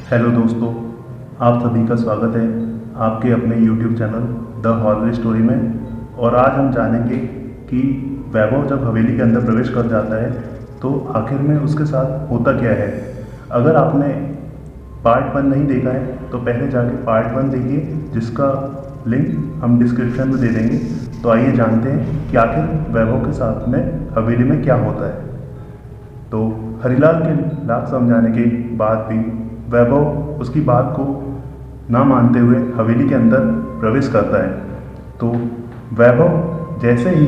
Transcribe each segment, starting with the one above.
Hello दोस्तों, आप सभी का स्वागत है आपके अपने YouTube channel the horror story में। और आज हम जानेंगे कि वैभव जब हवेली के अंदर प्रवेश कर जाता है तो आखिर में उसके साथ होता क्या है। अगर आपने पार्ट 1 नहीं देखा है तो पहले जाके पार्ट 1 देखिए, जिसका लिंक हम डिस्क्रिप्शन में दे देंगे। तो आइए जानते हैं कि आखिर वैभव के साथ में हवेली में क्या होता है। तो हरिलाल के लाख समझाने के बाद भी वैभव उसकी बात को ना मानते हुए हवेली के अंदर प्रवेश करता है। तो वैभव जैसे ही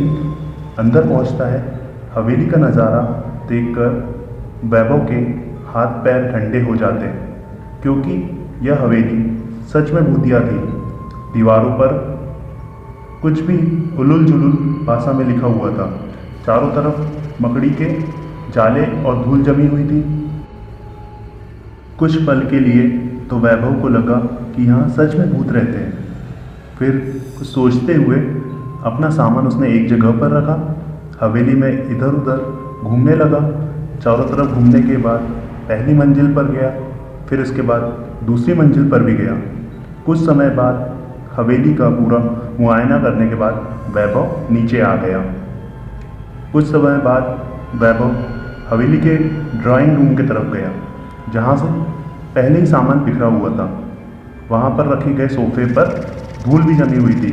अंदर पहुंचता है, हवेली का नज़ारा देखकर वैभव के हाथ पैर ठंडे हो जाते हैं, क्योंकि यह हवेली सच में भूतिया थी। दीवारों पर कुछ भी उलुल जुलुल भाषा में लिखा हुआ था। चारों तरफ मकड़ी के जाले और धूल जमी हुई थी। कुछ पल के लिए तो वैभव को लगा कि यहाँ सच में भूत रहते हैं। फिर कुछ सोचते हुए अपना सामान उसने एक जगह पर रखा, हवेली में इधर उधर घूमने लगा। चारों तरफ घूमने के बाद पहली मंजिल पर गया, फिर उसके बाद दूसरी मंजिल पर भी गया। कुछ समय बाद हवेली का पूरा मुआयना करने के बाद वैभव नीचे आ गया। कुछ समय बाद वैभव हवेली के ड्राइंग रूम की तरफ गया, जहाँ से पहले ही सामान बिखरा हुआ था। वहाँ पर रखे गए सोफे पर धूल भी जमी हुई थी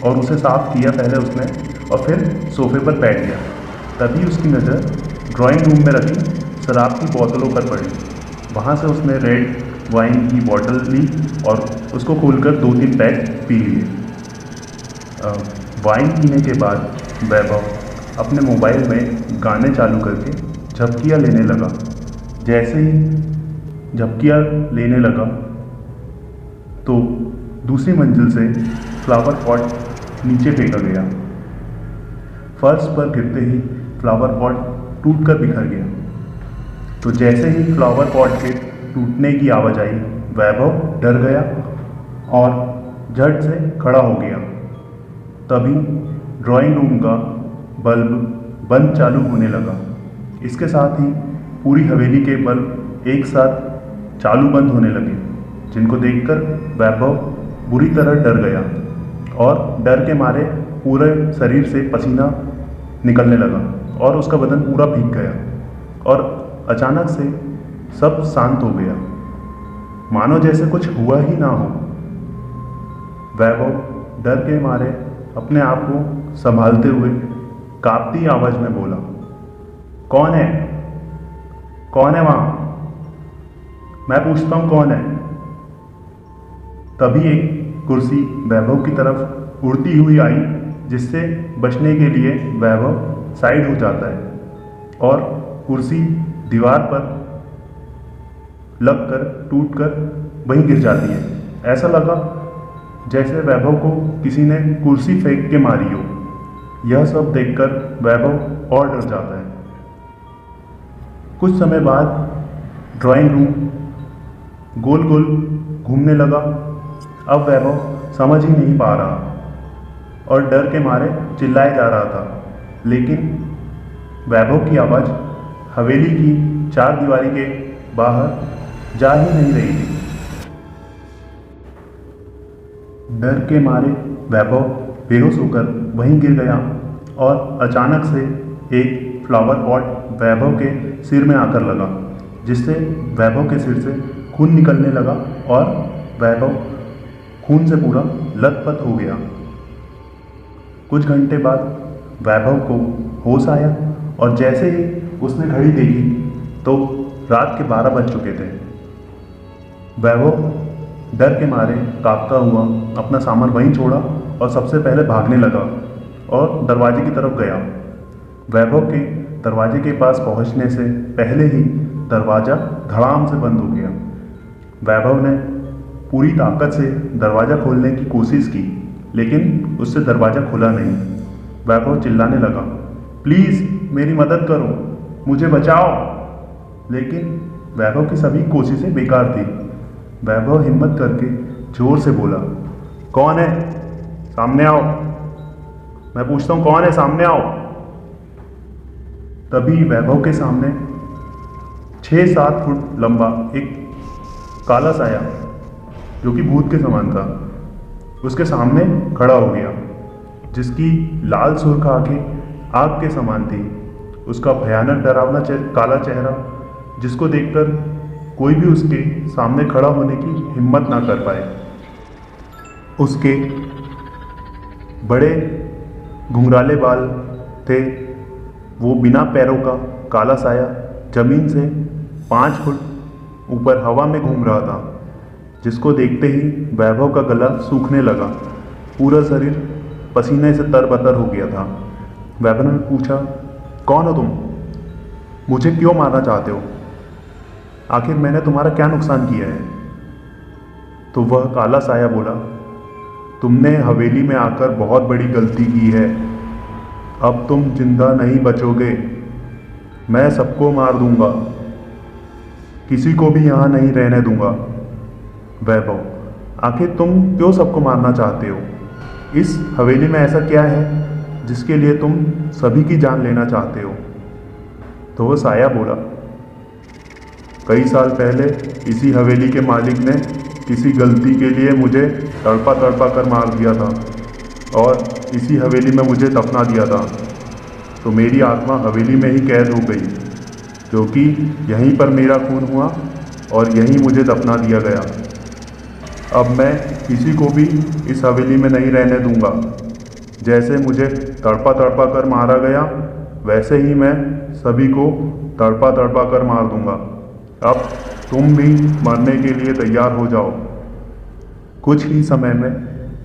और उसे साफ़ किया पहले उसने, और फिर सोफे पर बैठ गया। तभी उसकी नज़र ड्राइंग रूम में रखी शराब की बोतलों पर पड़ी। वहाँ से उसने रेड वाइन की बोतल ली और उसको खोलकर 2-3 पैक पी लिए। वाइन पीने के बाद वैभव अपने मोबाइल में गाने चालू करके झपकियाँ लेने लगा। जैसे ही झपकियाँ लेने लगा तो दूसरी मंजिल से फ्लावर पॉट नीचे फेंका गया। फर्श पर गिरते ही फ्लावर पॉट टूटकर बिखर गया। तो जैसे ही फ्लावर पॉट के टूटने की आवाज़ आई, वैभव डर गया और झट से खड़ा हो गया। तभी ड्राइंग रूम का बल्ब बंद चालू होने लगा। इसके साथ ही पूरी हवेली के बल्ब एक साथ चालू बंद होने लगे, जिनको देखकर वैभव बुरी तरह डर गया और डर के मारे पूरे शरीर से पसीना निकलने लगा और उसका बदन पूरा भीग गया। और अचानक से सब शांत हो गया, मानो जैसे कुछ हुआ ही ना हो। वैभव डर के मारे अपने आप को संभालते हुए कांपती आवाज़ में बोला, कौन है? कौन है वहाँ? मैं पूछता हूँ कौन है? तभी एक कुर्सी वैभव की तरफ उड़ती हुई आई, जिससे बचने के लिए वैभव साइड हो जाता है और कुर्सी दीवार पर लगकर टूटकर वहीं गिर जाती है। ऐसा लगा जैसे वैभव को किसी ने कुर्सी फेंक के मारी हो। यह सब देखकर वैभव और डर जाता है। कुछ समय बाद ड्राइंग रूम गोल गोल घूमने लगा। अब वैभव समझ ही नहीं पा रहा और डर के मारे चिल्लाए जा रहा था, लेकिन वैभव की आवाज़ हवेली की चारदीवारी के बाहर जा ही नहीं रही थी। डर के मारे वैभव बेहोश होकर वहीं गिर गया और अचानक से एक फ्लावर पॉट वैभव के सिर में आकर लगा, जिससे वैभव के सिर से खून निकलने लगा और वैभव खून से पूरा लथपथ हो गया। कुछ घंटे बाद वैभव को होश आया और जैसे ही उसने घड़ी देखी तो रात के 12 बज चुके थे। वैभव डर के मारे कांपता हुआ अपना सामान वहीं छोड़ा और सबसे पहले भागने लगा और दरवाजे की तरफ गया। वैभव के दरवाजे के पास पहुंचने से पहले ही दरवाज़ा धड़ाम से बंद हो गया। वैभव ने पूरी ताकत से दरवाज़ा खोलने की कोशिश की, लेकिन उससे दरवाज़ा खुला नहीं। वैभव चिल्लाने लगा, प्लीज़ मेरी मदद करो, मुझे बचाओ। लेकिन वैभव की सभी कोशिशें बेकार थी। वैभव हिम्मत करके जोर से बोला, कौन है? सामने आओ। मैं पूछता हूँ कौन है? सामने आओ। तभी वैभव के सामने 6-7 फुट लंबा एक काला साया जो कि भूत के समान था उसके सामने खड़ा हो गया, जिसकी लाल सुर्ख आंखें आग के समान थी। उसका भयानक डरावना काला चेहरा जिसको देखकर कोई भी उसके सामने खड़ा होने की हिम्मत ना कर पाए। उसके बड़े घुंघराले बाल थे। वो बिना पैरों का काला साया जमीन से 5 फुट ऊपर हवा में घूम रहा था, जिसको देखते ही वैभव का गला सूखने लगा। पूरा शरीर पसीने से तरबतर हो गया था। वैभव ने पूछा, कौन हो तुम? मुझे क्यों मारना चाहते हो? आखिर मैंने तुम्हारा क्या नुकसान किया है? तो वह काला साया बोला, तुमने हवेली में आकर बहुत बड़ी गलती की है। अब तुम जिंदा नहीं बचोगे। मैं सबको मार दूंगा, किसी को भी यहाँ नहीं रहने दूंगा। वैभव, आखिर तुम क्यों सबको मारना चाहते हो? इस हवेली में ऐसा क्या है जिसके लिए तुम सभी की जान लेना चाहते हो? तो वह साया बोला, कई साल पहले इसी हवेली के मालिक ने किसी गलती के लिए मुझे तड़पा तड़पा कर मार दिया था और इसी हवेली में मुझे दफना दिया था। तो मेरी आत्मा हवेली में ही कैद हो गई, क्योंकि यहीं पर मेरा खून हुआ और यहीं मुझे दफना दिया गया। अब मैं किसी को भी इस हवेली में नहीं रहने दूंगा। जैसे मुझे तड़पा तड़पा कर मारा गया, वैसे ही मैं सभी को तड़पा तड़पा कर मार दूंगा। अब तुम भी मरने के लिए तैयार हो जाओ। कुछ ही समय में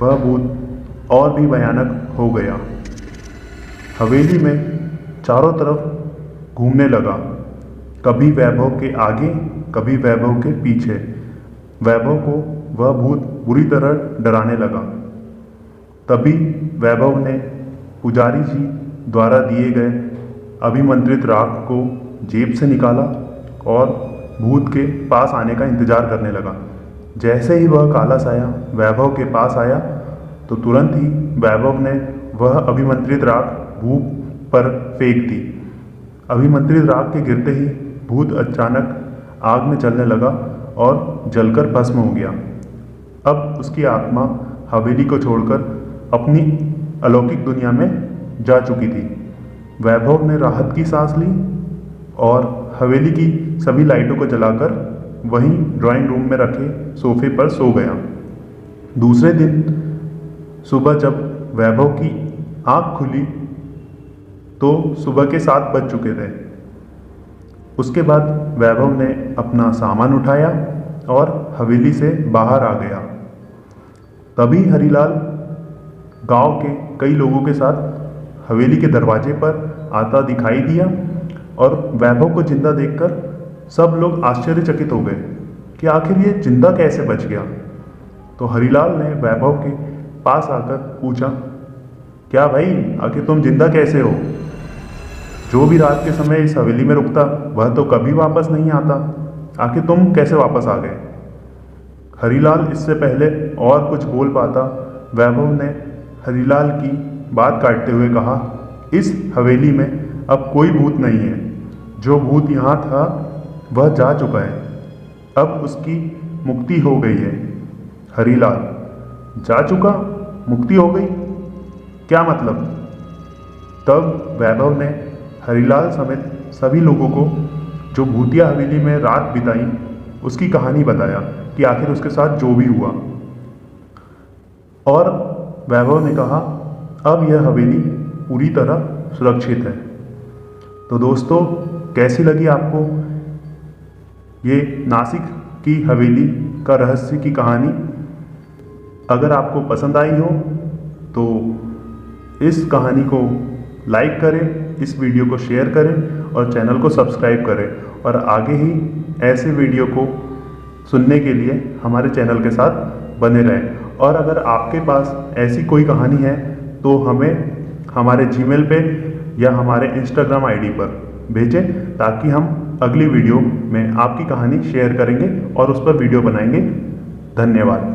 वह भूत और भी भयानक हो गया। हवेली में चारों तरफ घूमने लगा, कभी वैभव के आगे, कभी वैभव के पीछे। वैभव को वह भूत बुरी तरह डराने लगा। तभी वैभव ने पुजारी जी द्वारा दिए गए अभिमंत्रित राख को जेब से निकाला और भूत के पास आने का इंतजार करने लगा। जैसे ही वह काला साया वैभव के पास आया तो तुरंत ही वैभव ने वह अभिमंत्रित राख भूत पर फेंक दी। अभिमंत्रित राख के गिरते ही भूत अचानक आग में जलने लगा और जलकर भस्म हो गया। अब उसकी आत्मा हवेली को छोड़कर अपनी अलौकिक दुनिया में जा चुकी थी। वैभव ने राहत की सांस ली और हवेली की सभी लाइटों को जलाकर वहीं ड्राइंग रूम में रखे सोफे पर सो गया। दूसरे दिन सुबह जब वैभव की आँख खुली तो सुबह के 7 बज चुके थे। उसके बाद वैभव ने अपना सामान उठाया और हवेली से बाहर आ गया। तभी हरिलाल गांव के कई लोगों के साथ हवेली के दरवाजे पर आता दिखाई दिया और वैभव को जिंदा देखकर सब लोग आश्चर्यचकित हो गए कि आखिर ये जिंदा कैसे बच गया। तो हरिलाल ने वैभव के पास आकर पूछा, क्या भाई, आखिर तुम जिंदा कैसे हो? जो भी रात के समय इस हवेली में रुकता वह तो कभी वापस नहीं आता, आखिर तुम कैसे वापस आ गए? हरिलाल इससे पहले और कुछ बोल पाता, वैभव ने हरिलाल की बात काटते हुए कहा, इस हवेली में अब कोई भूत नहीं है। जो भूत यहाँ था वह जा चुका है, अब उसकी मुक्ति हो गई है। हरिलाल, जा चुका? मुक्ति हो गई? क्या मतलब? तब वैभव ने हरिलाल समेत सभी लोगों को जो भूतिया हवेली में रात बिताई उसकी कहानी बताया कि आखिर उसके साथ जो भी हुआ। और वैभव ने कहा, अब यह हवेली पूरी तरह सुरक्षित है। तो दोस्तों, कैसी लगी आपको ये नासिक की हवेली का रहस्य की कहानी? अगर आपको पसंद आई हो तो इस कहानी को लाइक करें, इस वीडियो को शेयर करें और चैनल को सब्सक्राइब करें और आगे ही ऐसे वीडियो को सुनने के लिए हमारे चैनल के साथ बने रहें। और अगर आपके पास ऐसी कोई कहानी है तो हमें हमारे जीमेल पे या हमारे इंस्टाग्राम आईडी पर भेजें, ताकि हम अगली वीडियो में आपकी कहानी शेयर करेंगे और उस पर वीडियो बनाएंगे। धन्यवाद।